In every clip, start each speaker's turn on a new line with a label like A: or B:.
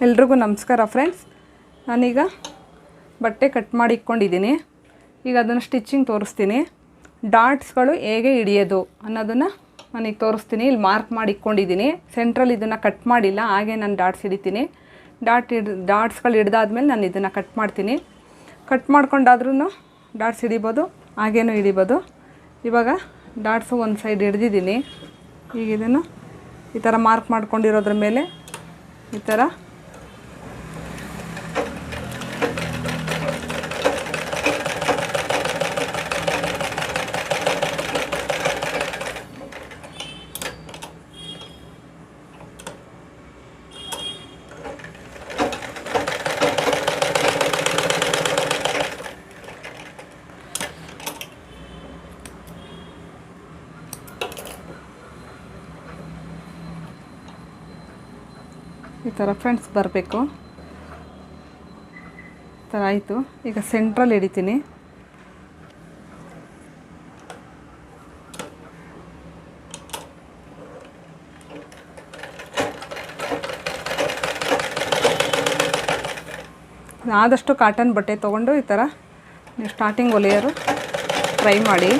A: ಎಲ್ರಿಗೂ ನಮಸ್ಕಾರ ಫ್ರೆಂಡ್ಸ್. ನಾನೀಗ ಬಟ್ಟೆ ಕಟ್ ಮಾಡಿ ಇಟ್ಕೊಂಡಿದ್ದೀನಿ. ಈಗ ಅದನ್ನು ಸ್ಟಿಚಿಂಗ್ ತೋರಿಸ್ತೀನಿ. ಡಾಟ್ಸ್ಗಳು ಹೇಗೆ ಹಿಡಿಯೋದು ಅನ್ನೋದನ್ನು ನಾನೀಗ ತೋರಿಸ್ತೀನಿ. ಇಲ್ಲಿ ಮಾರ್ಕ್ ಮಾಡಿ ಇಟ್ಕೊಂಡಿದ್ದೀನಿ. ಸೆಂಟ್ರಲ್ಲಿ ಇದನ್ನು ಕಟ್ ಮಾಡಿಲ್ಲ, ಹಾಗೆ ನಾನು ಡಾಟ್ಸ್ ಹಿಡಿತೀನಿ. ಡಾಟ್ಸ್ಗಳು ಹಿಡ್ದಾದ್ಮೇಲೆ ನಾನು ಇದನ್ನು ಕಟ್ ಮಾಡ್ತೀನಿ. ಕಟ್ ಮಾಡ್ಕೊಂಡಾದ್ರೂ ಡಾಟ್ಸ್ ಹಿಡಿಬೋದು, ಹಾಗೇನೂ ಹಿಡಿಬೋದು. ಇವಾಗ ಡಾಟ್ಸು ಒಂದು ಸೈಡ್ ಹಿಡ್ದಿದ್ದೀನಿ. ಈಗ ಇದನ್ನು ಈ ಥರ ಮಾರ್ಕ್ ಮಾಡ್ಕೊಂಡಿರೋದ್ರ ಮೇಲೆ ಈ ಥರ ಈ ಥರ ಫ್ರೆಂಡ್ಸ್ ಬರಬೇಕು. ಈ ಥರ ಆಯಿತು. ಈಗ ಸೆಂಟ್ರಲ್ಲಿ ಹಿಡಿತೀನಿ. ಆದಷ್ಟು ಕಾಟನ್ ಬಟ್ಟೆ ತೊಗೊಂಡು ಈ ಥರ ನೀವು ಸ್ಟಾರ್ಟಿಂಗ್ ಹೊಲಿಯೋರು ಟ್ರೈ ಮಾಡಿ.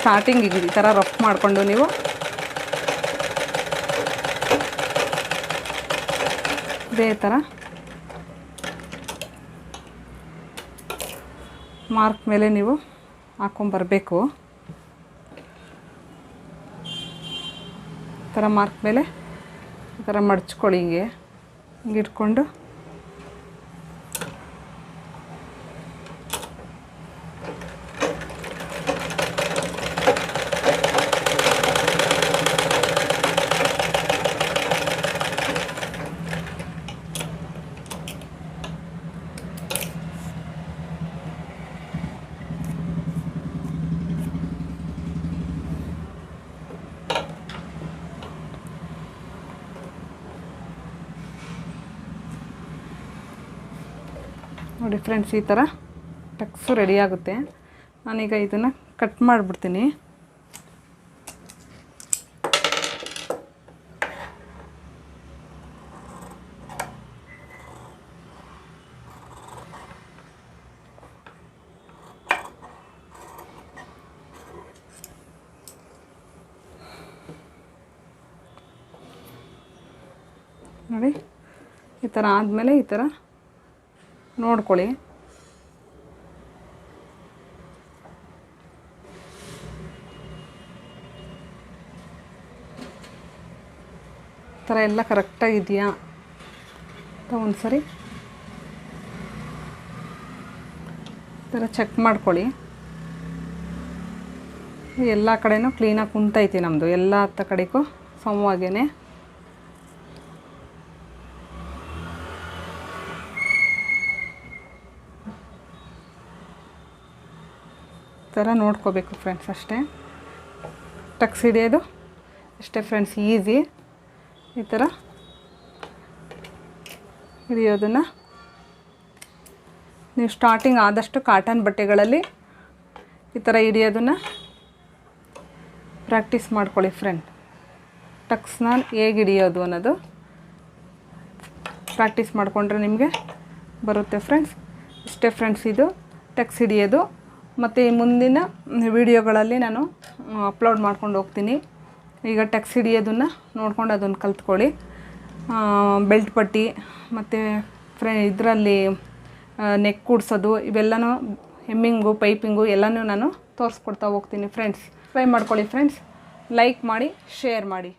A: ಸ್ಟಾರ್ಟಿಂಗಿಗೆ ಈ ಥರ ರಫ್ ಮಾಡಿಕೊಂಡು ನೀವು ಇದೇ ಥರ ಮಾರ್ಕ್ ಮೇಲೆ ನೀವು ಹಾಕ್ಕೊಂಬರಬೇಕು. ಈ ಥರ ಮಾರ್ಕ್ ಮೇಲೆ ಈ ಥರ ಮಡ್ಚ್ಕೊಳ್ಳಿ. ಹಿಂಗೆ ಇಟ್ಕೊಂಡು ನೋಡಿ ಫ್ರೆಂಡ್ಸ್, ಈ ಥರ ಟಕ್ಸು ರೆಡಿ ಆಗುತ್ತೆ. ನಾನೀಗ ಇದನ್ನು ಕಟ್ ಮಾಡಿಬಿಡ್ತೀನಿ. ನೋಡಿ, ಈ ಥರ ಆದಮೇಲೆ ಈ ಥರ ನೋಡ್ಕೊಳ್ಳಿ. ಈ ಥರ ಎಲ್ಲ ಕರೆಕ್ಟಾಗಿದೆಯಾ ಅಂತ ಒಂದು ಸರಿ ಈ ಥರ ಚೆಕ್ ಮಾಡ್ಕೊಳ್ಳಿ. ಎಲ್ಲ ಕಡೆನೂ ಕ್ಲೀನಾಗಿ ಕುಂತೈತಿ ನಮ್ಮದು, ಎಲ್ಲ ಹತ್ತ ಕಡೆಗೂ ಸಮವಾಗೇ. ಥರ ನೋಡ್ಕೋಬೇಕು ಫ್ರೆಂಡ್ಸ್, ಅಷ್ಟೇ. ಟಕ್ಸ್ ಹಿಡಿಯೋದು ಅಷ್ಟೇ ಫ್ರೆಂಡ್ಸ್, ಈಸಿ. ಈ ಥರ ಹಿಡಿಯೋದನ್ನು ನೀವು ಸ್ಟಾರ್ಟಿಂಗ್ ಆದಷ್ಟು ಕಾಟನ್ ಬಟ್ಟೆಗಳಲ್ಲಿ ಈ ಥರ ಹಿಡಿಯೋದನ್ನು ಪ್ರಾಕ್ಟೀಸ್ ಮಾಡ್ಕೊಳ್ಳಿ ಫ್ರೆಂಡ್. ಟಕ್ಸ್ನ ಹೇಗೆ ಹಿಡಿಯೋದು ಅನ್ನೋದು ಪ್ರಾಕ್ಟೀಸ್ ಮಾಡಿಕೊಂಡ್ರೆ ನಿಮಗೆ ಬರುತ್ತೆ ಫ್ರೆಂಡ್ಸ್. ಇಷ್ಟೇ ಫ್ರೆಂಡ್ಸ್, ಇದು ಟಕ್ಸ್ ಹಿಡಿಯೋದು. ಮತ್ತು ಮುಂದಿನ ವಿಡಿಯೋಗಳಲ್ಲಿ ನಾನು ಅಪ್ಲೋಡ್ ಮಾಡ್ಕೊಂಡು ಹೋಗ್ತೀನಿ. ಈಗ ಟಕ್ಸ್ ಹಿಡಿಯೋದನ್ನು ನೋಡ್ಕೊಂಡು ಅದನ್ನು ಕಲ್ತ್ಕೊಳ್ಳಿ. ಬೆಲ್ಟ್ ಪಟ್ಟಿ ಮತ್ತು ಇದರಲ್ಲಿ ನೆಕ್ ಕೂಡ್ಸೋದು ಇವೆಲ್ಲನೂ ಹೆಮ್ಮಿಂಗು ಪೈಪಿಂಗು ಎಲ್ಲನೂ ನಾನು ತೋರಿಸ್ಕೊಡ್ತಾ ಹೋಗ್ತೀನಿ ಫ್ರೆಂಡ್ಸ್. ಟ್ರೈ ಮಾಡ್ಕೊಳ್ಳಿ ಫ್ರೆಂಡ್ಸ್, ಲೈಕ್ ಮಾಡಿ, ಶೇರ್ ಮಾಡಿ.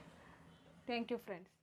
A: Thank you friends.